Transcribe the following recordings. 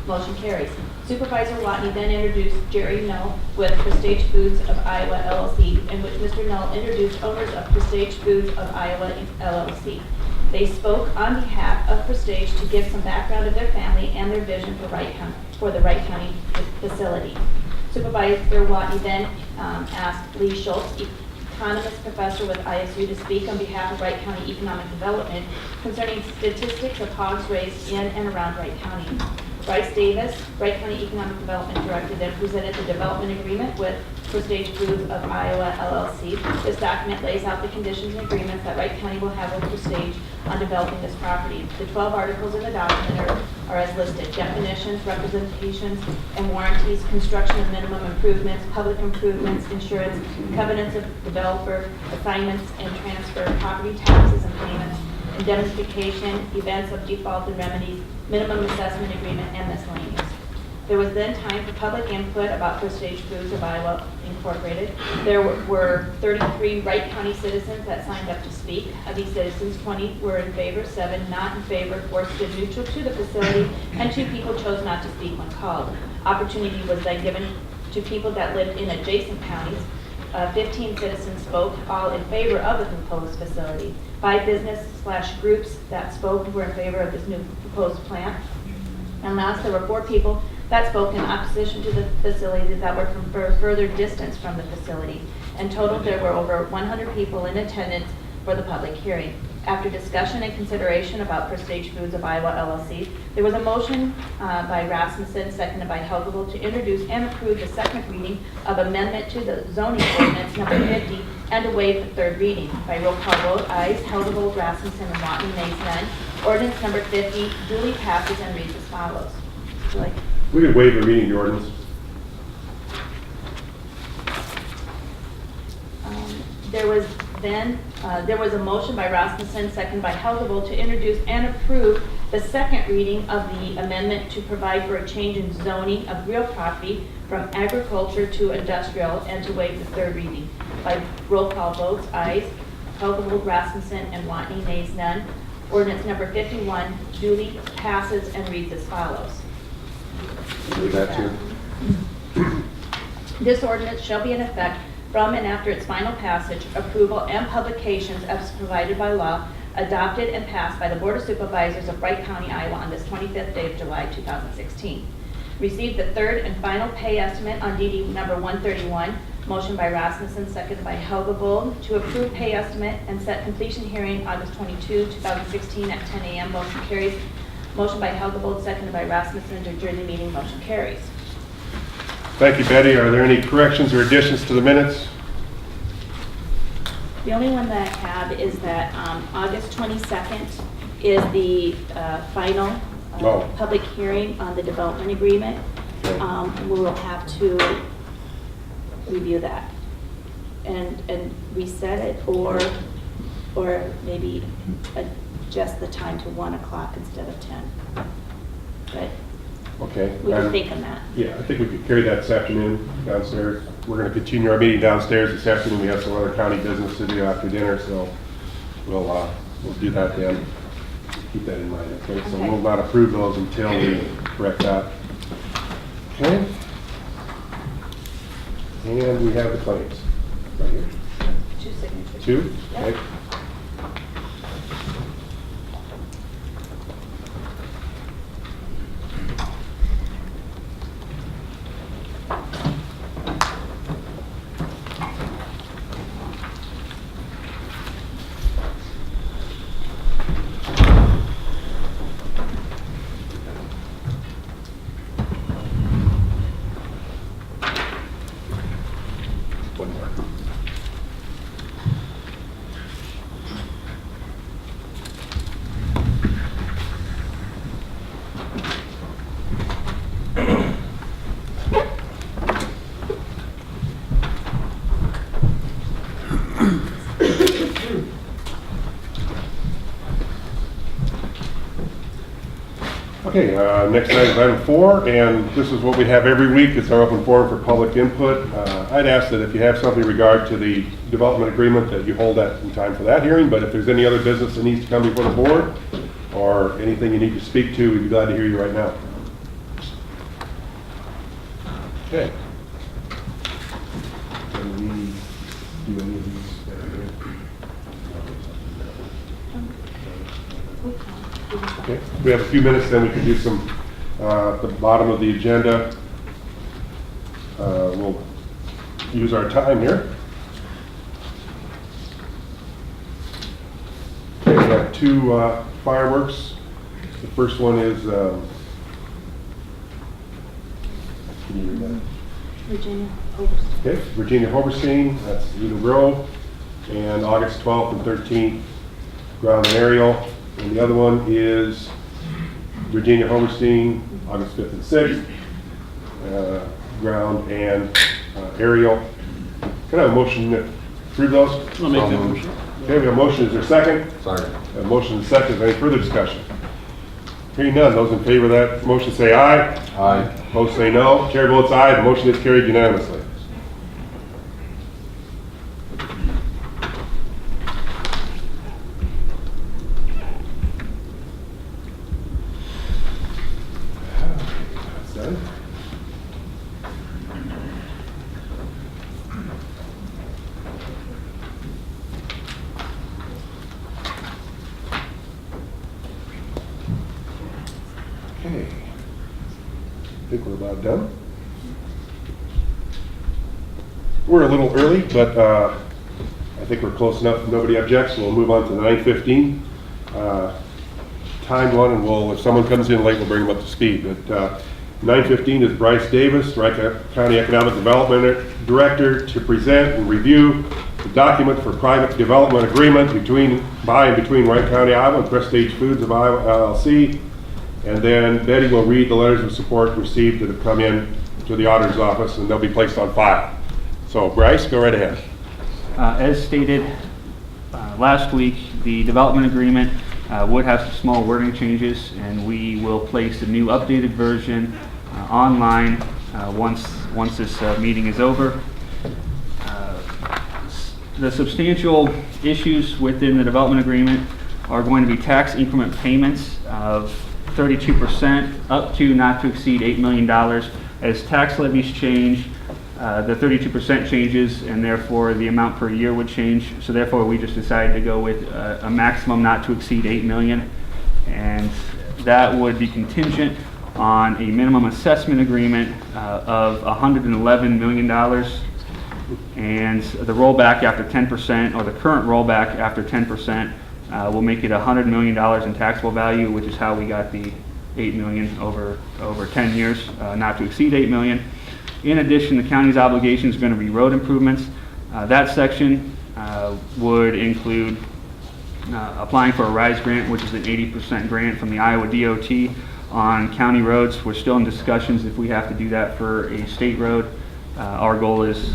Motion carries. Supervisor Watney then introduced Jerry Null with Prestage Foods of Iowa LLC, in which Mr. Null introduced owners of Prestage Foods of Iowa LLC. They spoke on behalf of Prestage to give some background of their family and their vision for the Wright County facility. Supervisor Watney then asked Lee Schultz, economist professor with ISU, to speak on behalf of Wright County Economic Development concerning statistics of hogs raised in and around Wright County. Bryce Davis, Wright County Economic Development Director, then presented the development agreement with Prestage Foods of Iowa LLC. This document lays out the conditions and agreements that Wright County will have with Prestage on developing this property. The 12 articles in the document are as listed: definitions, representations, and warranties, construction of minimum improvements, public improvements, insurance, covenants of developer, assignments and transfer, property taxes and payments, indemnification, events of default and remedies, minimum assessment agreement, and miscellaneous. There was then time for public input about Prestige Foods of Iowa Incorporated. There were 33 Wright County citizens that signed up to speak. Of these citizens, 20 were in favor, 7 not in favor, 4 stood neutral to the facility, and 2 people chose not to speak when called. Opportunity was then given to people that lived in adjacent counties. 15 citizens spoke, all in favor of the proposed facility. 5 business/groups that spoke were in favor of this new proposed plant. And last, there were 4 people that spoke in opposition to the facility that were from further distance from the facility. In total, there were over 100 people in attendance for the public hearing. After discussion and consideration about Prestige Foods of Iowa LLC, there was a motion by Rasmussen, seconded by Helgevold, to introduce and approve the second reading of amendment to the zoning ordinance number 50 and to waive the third reading. By roll call vote, ayes, Helgevold, Rasmussen, and Watney, nays, none. Ordinance number 50 duly passes and reads as follows. Like, We could waive the reading of the ordinance. There was a motion by Rasmussen, second by Helgevold, to introduce and approve the second reading of the amendment to provide for a change in zoning of real property from agriculture to industrial and to waive the third reading. By roll call votes, ayes, Helgevold, Rasmussen, and Watney, nays, none. Ordinance number 51 duly passes and reads as follows. Read that too. This ordinance shall be in effect from and after its final passage, approval, and publications as provided by law, adopted and passed by the Board of Supervisors of Wright County, Iowa on this 25th day of July, 2016. Received the third and final pay estimate on DD number 131. Motion by Rasmussen, seconded by Helgevold, to approve pay estimate and set completion hearing August 22, 2016 at 10 a.m. Motion carries. Motion by Helgevold, seconded by Rasmussen, to adjourn the meeting. Motion carries. Thank you, Betty. Are there any corrections or additions to the minutes? The only one that I have is that August 22nd is the final public hearing on the development agreement. Okay. We will have to review that and reset it, or maybe adjust the time to 1 o'clock instead of 10. But Okay. we can think on that. Yeah, I think we could carry that this afternoon downstairs. We're going to continue our meeting downstairs this afternoon. We have some other county business to do after dinner, so we'll do that then. Keep that in mind. Okay, so Okay. we'll not approve those until we correct that. Okay. And we have the claims right here. 2 signatures. 2? Yep. Okay. One more. Okay, next item is item 4, and this is what we have every week. It's our open forum for public input. I'd ask that if you have something in regard to the development agreement, that you hold that in time for that hearing, but if there's any other business that needs to come before the board, or anything you need to speak to, we'd be glad to hear you right now. Okay. Can we do any of these? Okay, we have a few minutes, then we can do some, at the bottom of the agenda. We'll use our time here. Okay, we have two fireworks. The first one is, can you read that? Virginia Overstreet. Okay, Virginia Hoberstein, that's Eagle Grove, and August 12th and 13th, ground and aerial. And the other one is Virginia Hoberstein, August 5th and 6th, ground and aerial. Can I have a motion to approve those? I'll make that motion. Okay, we have a motion. Is there a second? Second. A motion and a second. Any further discussion? Hearing none. Those in favor of that motion say aye. Aye. Opposed say no. Chair votes aye. The motion is carried unanimously. That's done. Okay. I think we're about done. We're a little early, but I think we're close enough. If nobody objects, we'll move on to the 9:15 timed one, and if someone comes in late, we'll bring them up to speed. But 9:15 is Bryce Davis, Wright County Economic Development Director, to present and review the document for private development agreement by and between Wright County, Iowa, and Prestage Foods of Iowa LLC. And then Betty will read the letters of support received that have come in to the auditor's office, and they'll be placed on file. So Bryce, go right ahead. As stated last week, the development agreement would have some small wording changes, and we will place a new updated version online once this meeting is over. The substantial issues within the development agreement are going to be tax increment payments of 32% up to not to exceed $8 million. As tax levies change, the 32% changes, and therefore the amount per year would change. So therefore we just decided to go with a maximum not to exceed $8 million, and that would be contingent on a minimum assessment agreement of $111 million, and the rollback after 10%, or the current rollback after 10%, will make it $100 million in taxable value, which is how we got the $8 million over 10 years, not to exceed $8 million. In addition, the county's obligation is going to be road improvements. That section would include applying for a RISE grant, which is an 80% grant from the Iowa DOT on county roads. We're still in discussions if we have to do that for a state road. Our goal is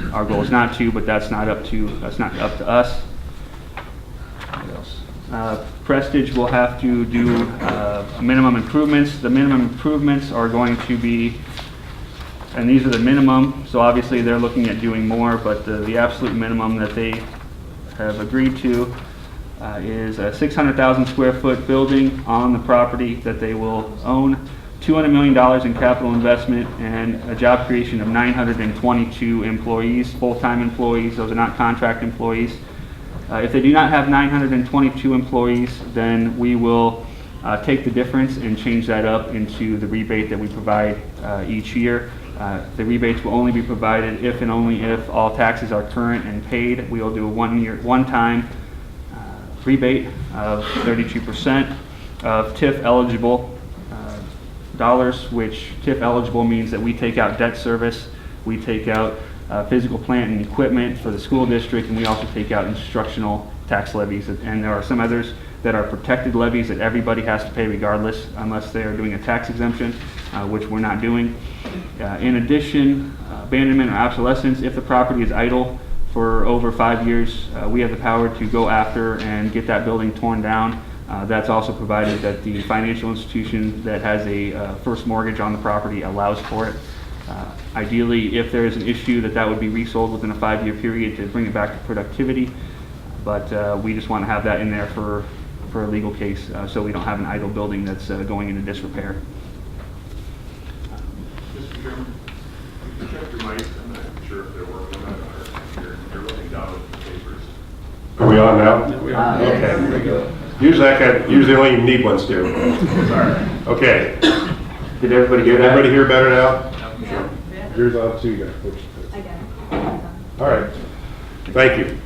not to, but that's not up to us. What else? Prestige will have to do minimum improvements. The minimum improvements are going to be, and these are the minimum, so obviously they're looking at doing more, but the absolute minimum that they have agreed to is a 600,000 square foot building on the property that they will own, $200 million in capital investment, and a job creation of 922 employees, full-time employees. Those are not contract employees. If they do not have 922 employees, then we will take the difference and change that up into the rebate that we provide each year. The rebates will only be provided if and only if all taxes are current and paid. We will do a one-time rebate of 32% of TIF eligible dollars, which TIF eligible means that we take out debt service, we take out physical plant and equipment for the school district, and we also take out instructional tax levies. And there are some others that are protected levies that everybody has to pay regardless, unless they are doing a tax exemption, which we're not doing. In addition, abandonment or obsolescence, if the property is idle for over 5 years, we have the power to go after and get that building torn down. That's also provided that the financial institution that has a first mortgage on the property allows for it. Ideally, if there is an issue, that would be resold within a 5-year period to bring it back to productivity. But we just want to have that in there for a legal case, so we don't have an idle building that's going into disrepair. Mr. Chairman, Are we on now? We are. Okay. Usually only need one, Stu. Okay. Did everybody hear Did that? everybody hear better now? Yeah. Yours on too, guys. I got it. All right. Thank you.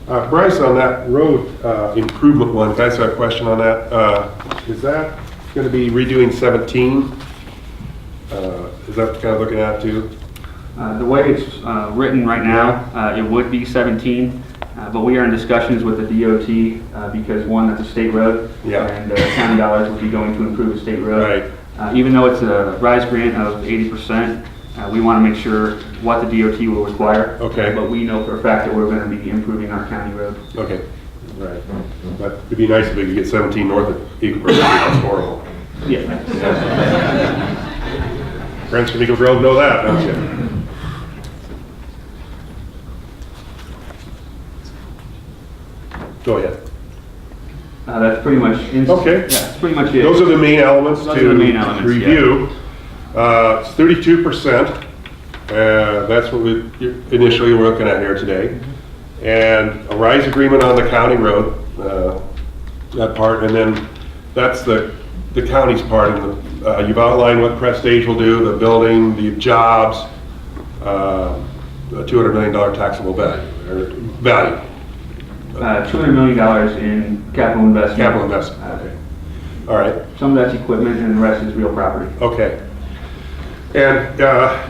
Bryce, on that road improvement one, guys have a question on that. Is that going to be redoing 17? Is that kind of looking at too? The way it's written right now, it would be 17, but we are in discussions with the DOT because one, that's a state road, Yeah. and county dollars would be going to improve a state road. Right. Even though it's a RISE grant of 80%, we want to make sure what the DOT will require. Okay. But we know for a fact that we're going to be improving our county road. Okay. Right. But it'd be nice if we could get 17 north of Eagle Grove. That's horrible. Yeah. Friends from Eagle Grove know that, don't you? Go ahead. That's pretty much. Okay. Yeah, that's pretty much it. Those are the main elements Those are the main to elements, review. It's 32%. That's what we initially were looking at here today. And a RISE agreement on the county road, that part, and then that's the county's part. And you've outlined what Prestage will do, the building, the jobs, a $200 million taxable value. $200 million in capital investment. Capital investment, okay. All right. Some of that's equipment and the rest is real property. Okay. And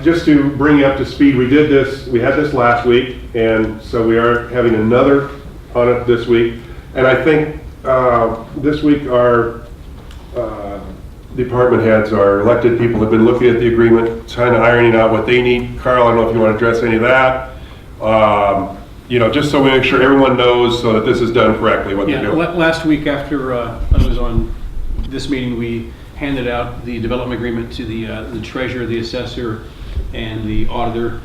just to bring you up to speed, we had this last week, and so we are having another on it this week. And I think this week our department heads, our elected people have been looking at the agreement, kind of ironing out what they need. Carl, I don't know if you want to address any of that. Just so we make sure everyone knows so that this is done correctly, what they're doing. Last week after I was on this meeting, we handed out the development agreement to the treasurer, the assessor, and the auditor.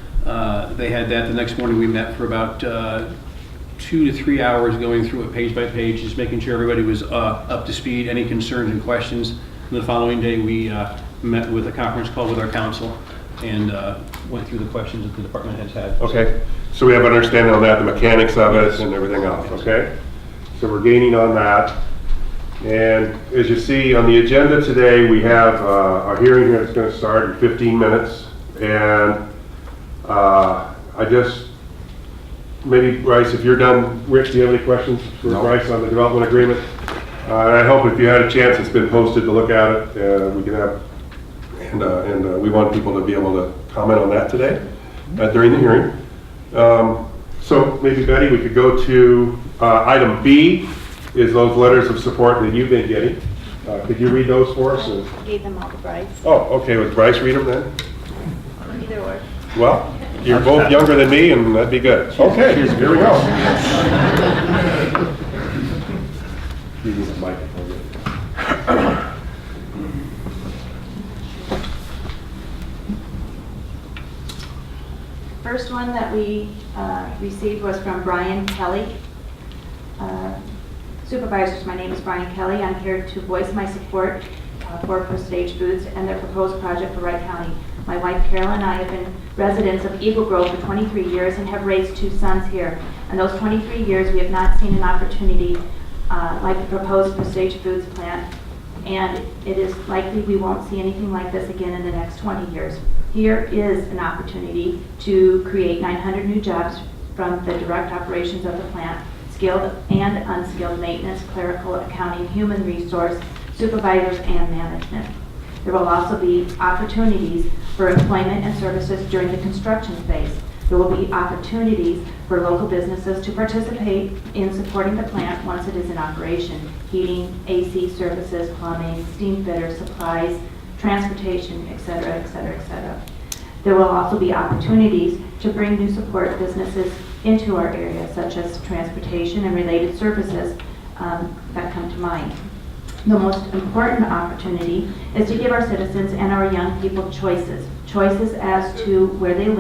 They had that. The next morning we met for about 2 to 3 hours going through it page by page, just making sure everybody was up to speed, any concerns and questions. And the following day we met with a conference call with our council and went through the questions that the department heads had. Okay, so we have an understanding on that, the mechanics of it and everything else, okay? So we're gaining on that. And as you see on the agenda today, we have our hearing here that's going to start in 15 minutes. And I just, maybe Bryce, if you're done, Rick, do you have any questions for Bryce on the development agreement? And I hope if you had a chance, it's been posted to look at it, we can have, and we want people to be able to comment on that today during the hearing. So maybe Betty, we could go to item B, is those letters of support that you've been getting. Could you read those for us? I gave them all to Bryce. Oh, okay, would Bryce read them then? Either or. Well, you're both younger than me and that'd be good. Okay, here we go. You need a microphone. First one that we received was from Brian Kelly. Supervisors, my name is Brian Kelly. I'm here to voice my support for Prestage Foods and their proposed project for Wright County. My wife Carol and I have been residents of Eagle Grove for 23 years and have raised 2 sons here. In those 23 years, we have not seen an opportunity like the proposed Prestage Foods plant, and it is likely we won't see anything like this again in the next 20 years. Here is an opportunity to create 900 new jobs from the direct operations of the plant, skilled and unskilled maintenance, clerical, accounting, human resource, supervisors, and management. There will also be opportunities for employment and services during the construction phase. There will be opportunities for local businesses to participate in supporting the plant once it is in operation. Heating, AC services, plumbing, steam fitters, supplies, transportation, et cetera, et cetera, et cetera. There will also be opportunities to bring new support businesses into our area, such as transportation and related services that come to mind. The most important opportunity is to give our citizens and our young people choices as to where they live